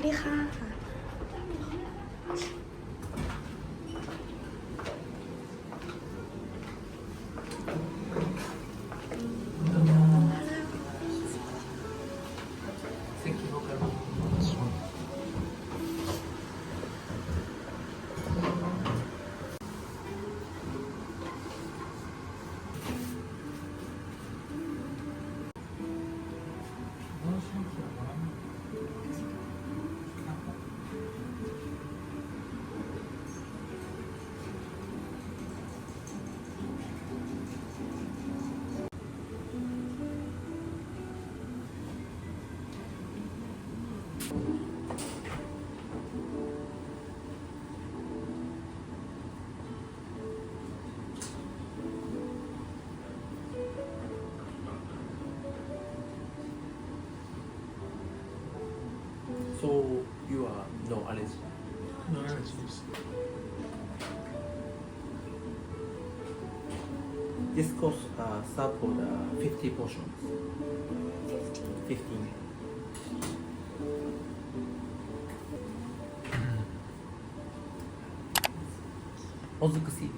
วัสดีค่ะSo you are no allergy. No allergies. This course start for the 50 portions. 15. Ozuku CV.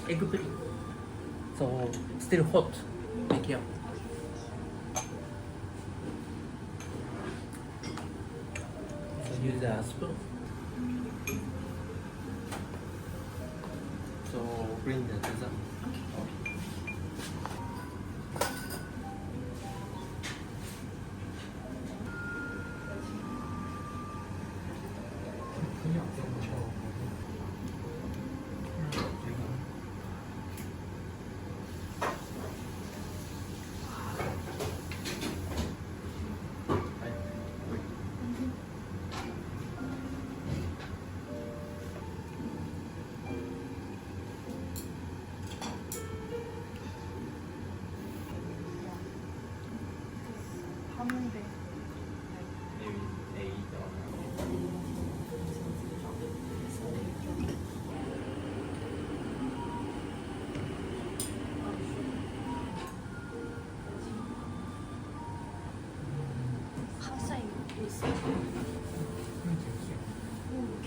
Egg pudding. So still hot. Be careful. So use a spoon. So bring the dessert. 봤는데 Maybe 8 or 항상 입고 있어. 그럼 재밌어. 좀 재미없나?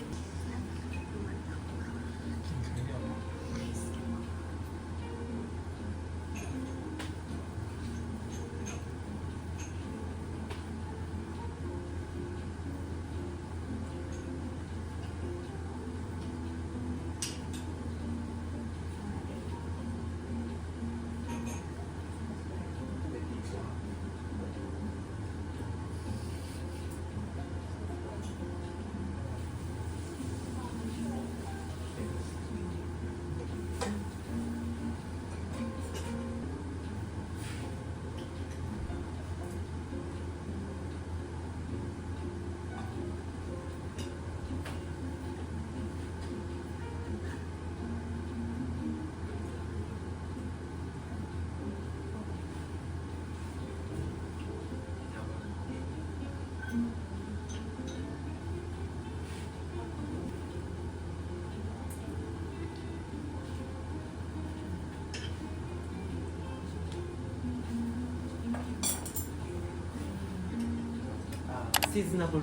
seasonable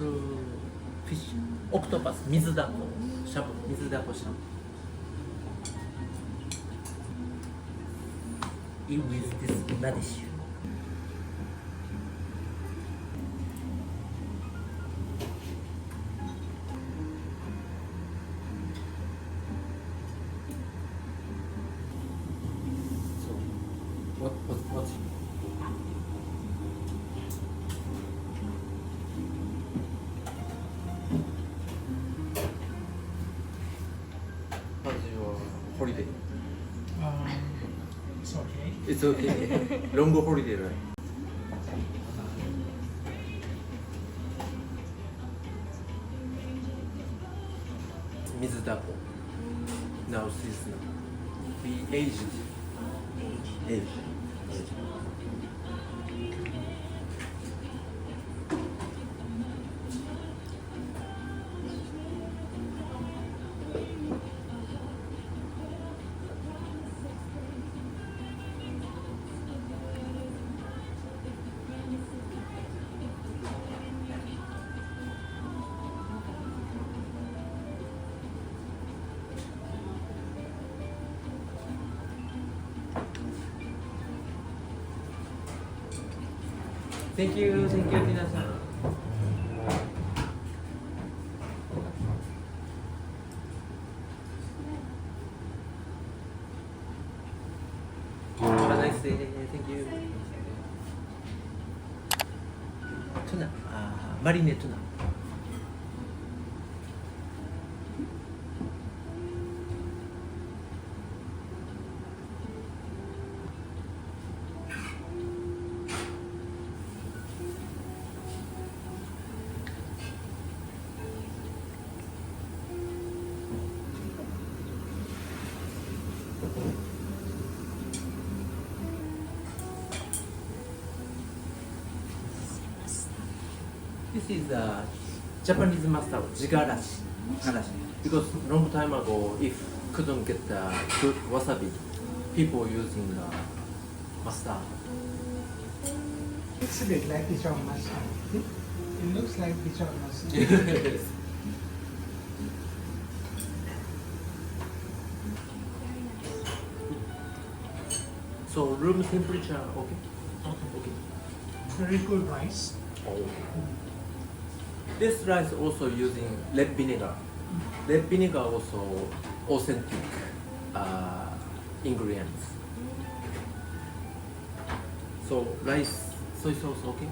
fish, octopus, 水だこしゃぶ、水だこしゃぶ。Eat with this radish. So, what's your holiday? It's okay. It's okay. Long holiday, right? Mizudako. Now season. Be aged. Aged. Thank you,皆さん。Have a nice day. Thank you. トゥナ、マリネトゥナ。This is a Japanese mustard, jigarashi. Because long time ago, if couldn't get the good wasabi, people using mustard. It's a bit like Dijon mustard. It looks like Dijon mustard. So room temperature, okay? Okay. Very good rice. Oh. This rice also using red vinegar. Red vinegar also authentic ingredients. So rice, soy sauce, okay?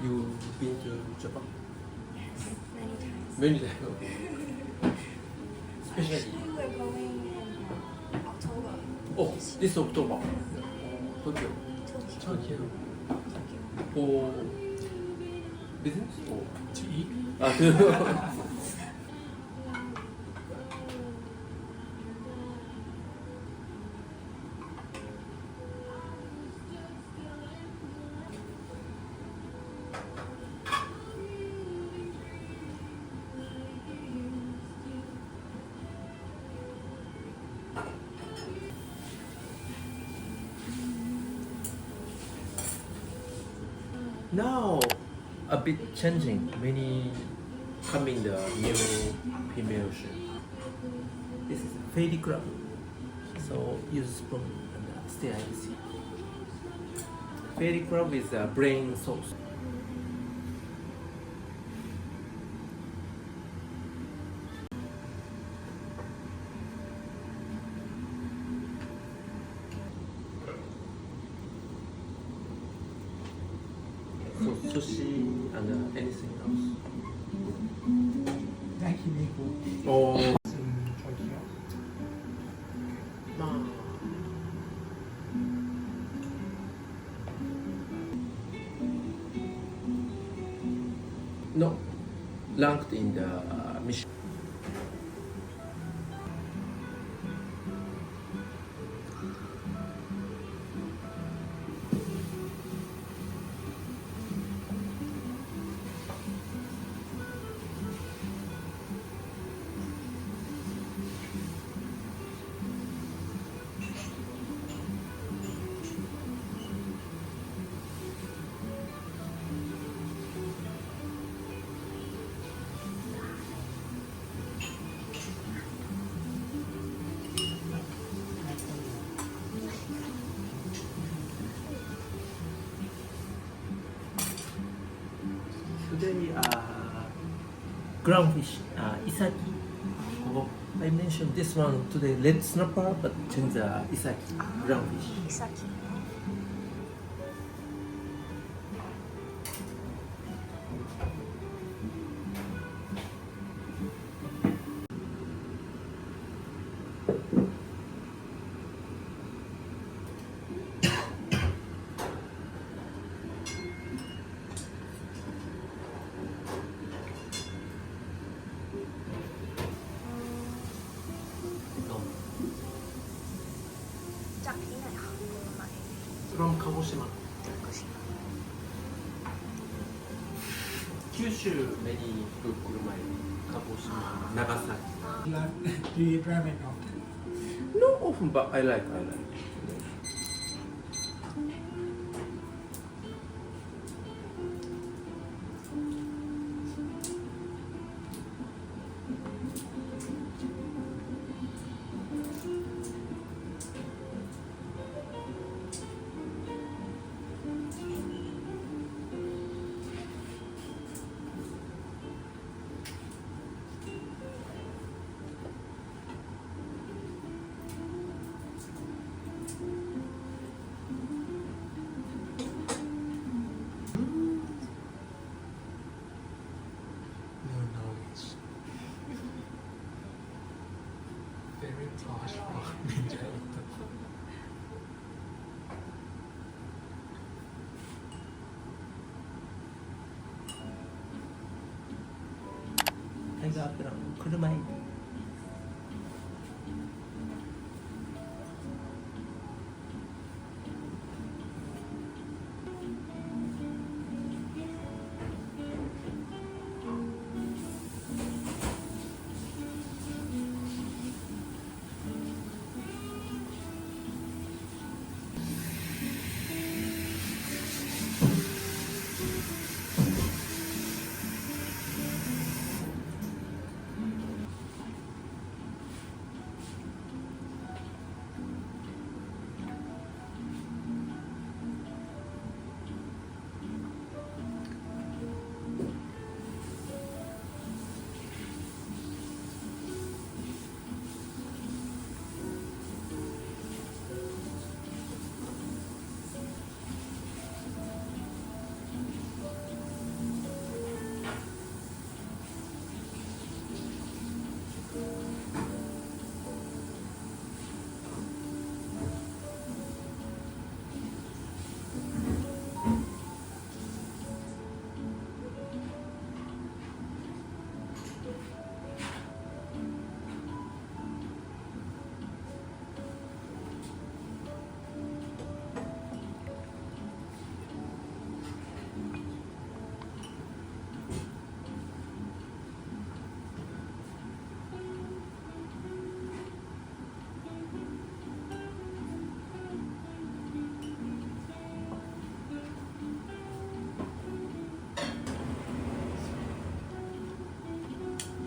You been to Japan? Yes, many times. Many times. Especially. Actually, we're going in October. Oh, this October. Tokyo. Tokyo. For business or? To eat. To Now, a bit changing. Many coming the new female shape. This is Fairy Club. So use spoon and stay easy. Fairy Club is a brain sauce. So sushi and anything else. Yakiniku Oh, in Tokyo. no, ranked in the mission. Today, groundfish, isaki. Oh, I mentioned this one today, red snapper, but change the isaki, groundfish. Isaki.จากที่ไหนคะคุณมา From Kagoshima. จากกุชิมะ Kyushu, many good kurumai. Kagoshima, Nagasaki. Do you eat ramen often? Not often, but I like. No knowledge. Very posh for Ninja. Tiger Brown, kurumai.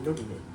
緑ね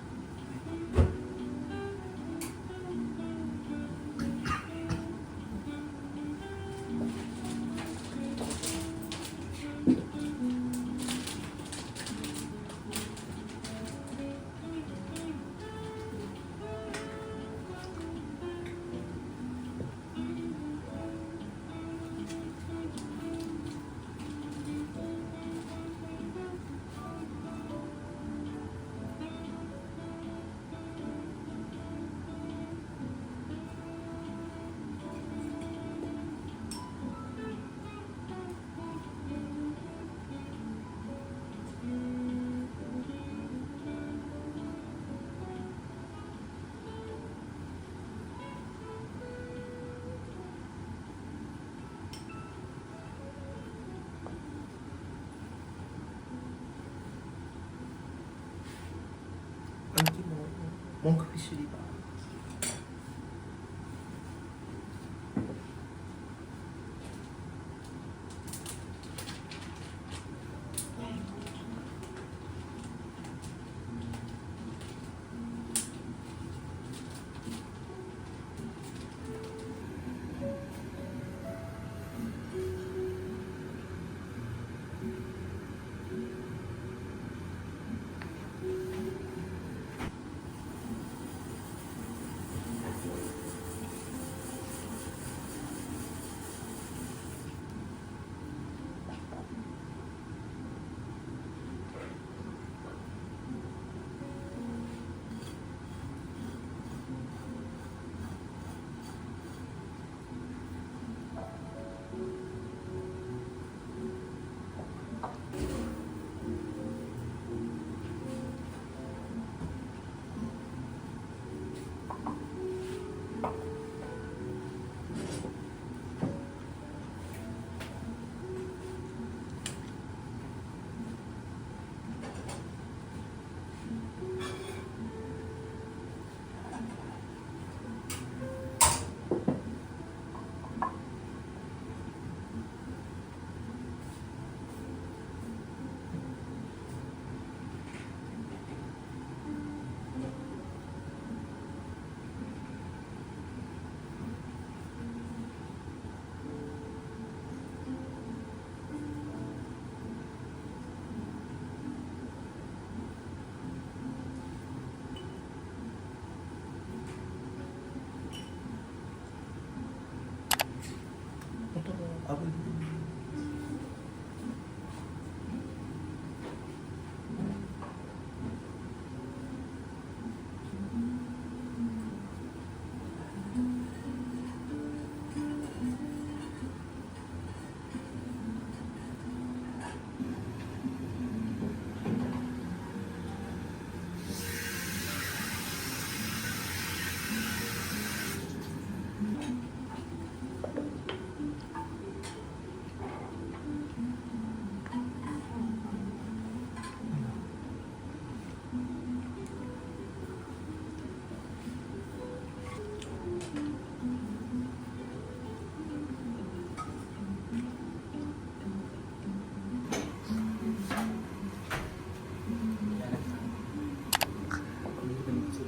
アンキモモンクフィッシュリバー本当の炙り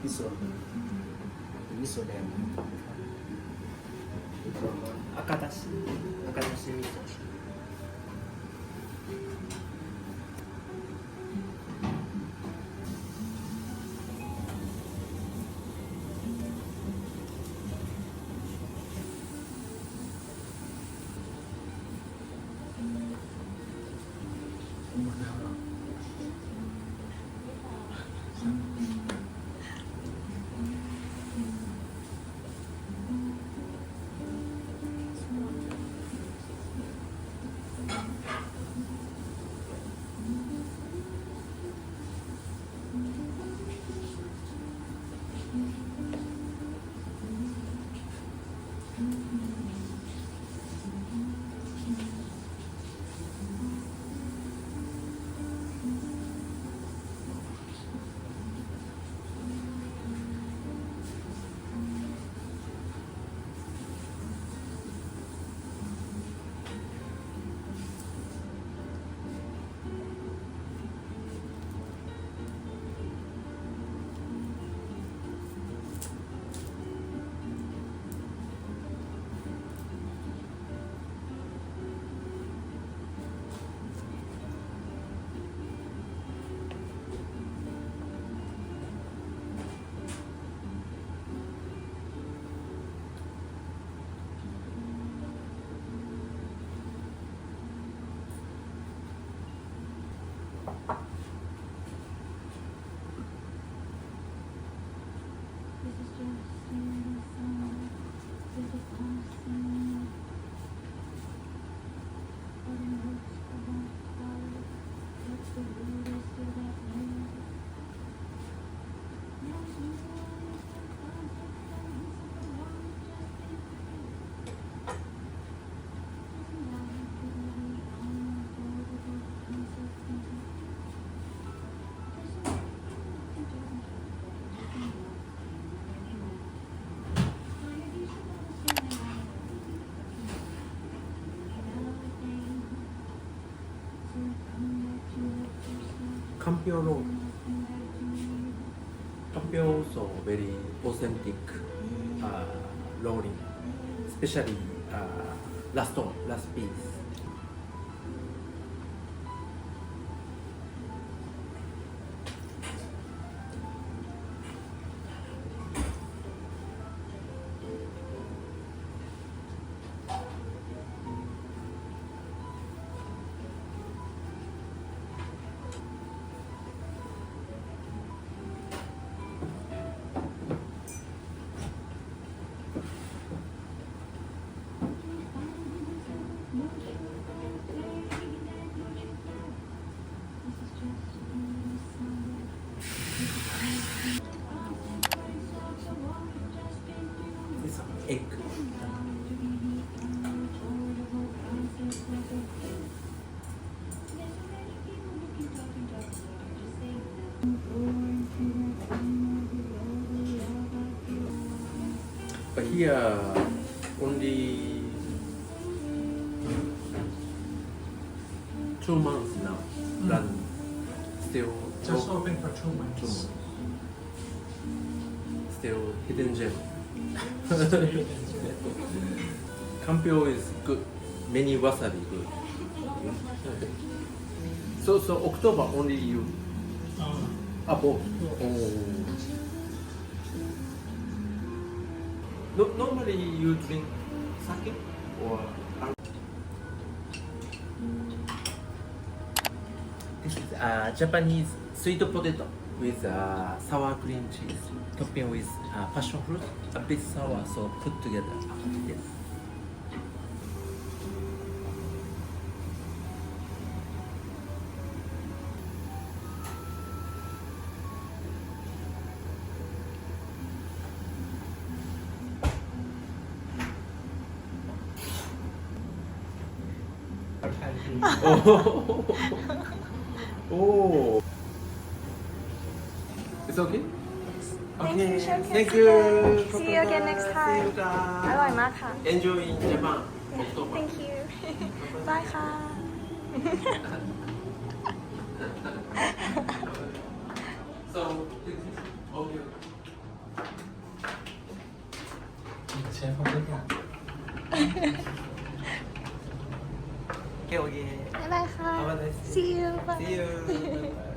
มิโซะมิโซะแดง赤だし味噌 Kampyo roll. Kampyo also very authentic rolling, especially last piece. This one, egg. But here only 2 months now. Run still Just open. open for 2 2 months. months. Still hidden gem. Kampyo is good. Many wasabi good. So October only you both. Oh. Normally you drink sake or this is Japanese sweet potato with sour cream cheese, topping with passion fruit, a bit sour, so put together. Yes. Oh. Oh. It's okay? Thank you, Chef. Thank you. See you again next time. See you guys. อร่อยมากค่ะ Enjoy in Japan. October. Thank you. Bye ค่ะ So, this is all you. Chef, how good yeah. Okay, okay. บ๊ายบายค่ะ Have a nice day. See you. Bye. See you. Bye-bye.